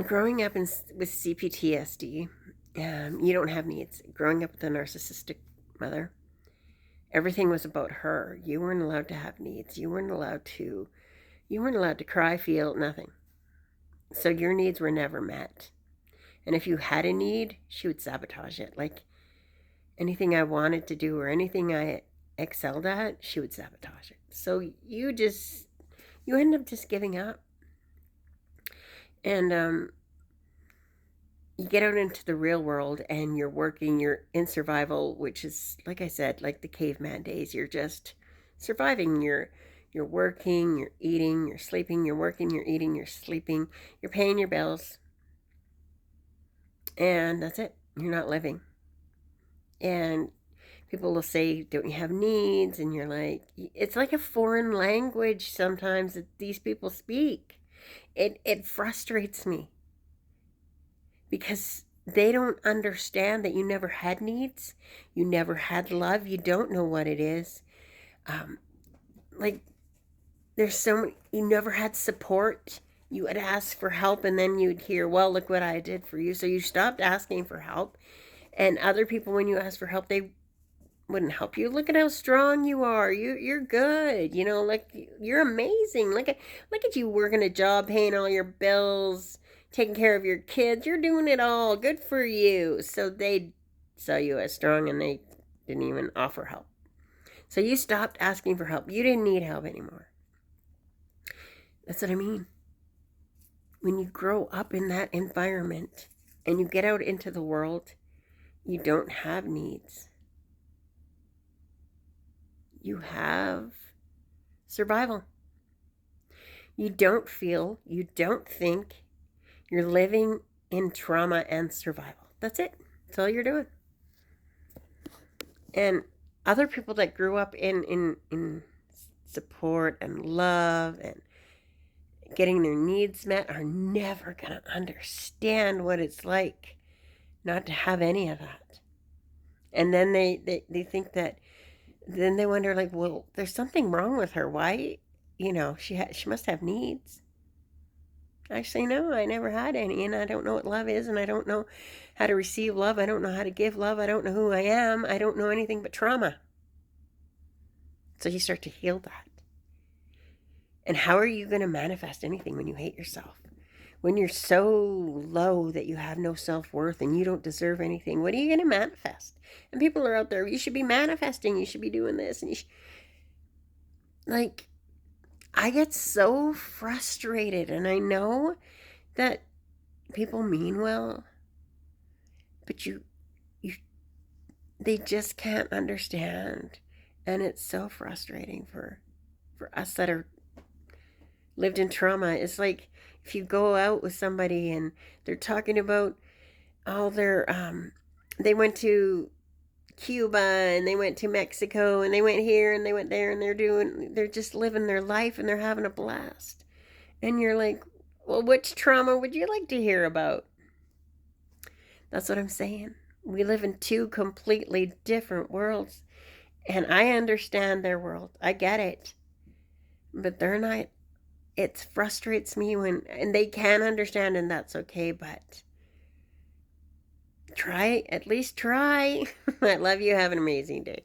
growing up with CPTSD, you don't have needs. Growing up with a narcissistic mother, everything was about her. You weren't allowed to have needs. You weren't allowed to cry, feel, nothing. So your needs were never met. And if you had a need, she would sabotage it. Like anything I wanted to do or anything I excelled at, she would sabotage it. So you end up just giving up. And you get out into the real world and you're working, you're in survival, which is, like I said, like the caveman days. You're just surviving. You're working, you're eating, you're sleeping, you're working, you're eating, you're sleeping, you're paying your bills. And that's it. You're not living. And people will say, don't you have needs? And you're like, it's like a foreign language sometimes that these people speak. It frustrates me because they don't understand that you never had needs, you never had love, you don't know what it is. Like there's so many, you never had support. You would ask for help and then you'd hear, well, look what I did for you. So you stopped asking for help. And other people, when you ask for help, they wouldn't help you. Look at how strong you are. You're good. You know, like you're amazing. Look at you working a job, paying all your bills, taking care of your kids. You're doing it all. Good for you. So they saw you as strong and they didn't even offer help. So you stopped asking for help. You didn't need help anymore. That's what I mean. When you grow up in that environment and you get out into the world, you don't have needs. You have survival. You don't feel, you don't think, you're living in trauma and survival. That's it. That's all you're doing. And other people that grew up in support and love and getting their needs met are never going to understand what it's like not to have any of that. And then they think that, then they wonder, like, well, there's something wrong with her. Why, she must have needs. Actually, no, I never had any, and I don't know what love is, and I don't know how to receive love. I don't know how to give love. I don't know who I am. I don't know anything but trauma. So you start to heal that. And how are you going to manifest anything when you hate yourself? When you're so low that you have no self-worth and you don't deserve anything, what are you going to manifest? And people are out there, you should be manifesting, you should be doing this, and you should... Like, I get so frustrated, and I know that people mean well, but they just can't understand, and it's so frustrating for us that are lived in trauma. It's like if you go out with somebody and they're talking about all their they went to Cuba and they went to Mexico and they went here and they went there and they're just living their life and they're having a blast. And you're like, well, which trauma would you like to hear about? That's what I'm saying. We live in two completely different worlds. And I understand their world. I get it. But they're not. It frustrates me and they can understand, and that's okay, but at least try. I love you. Have an amazing day.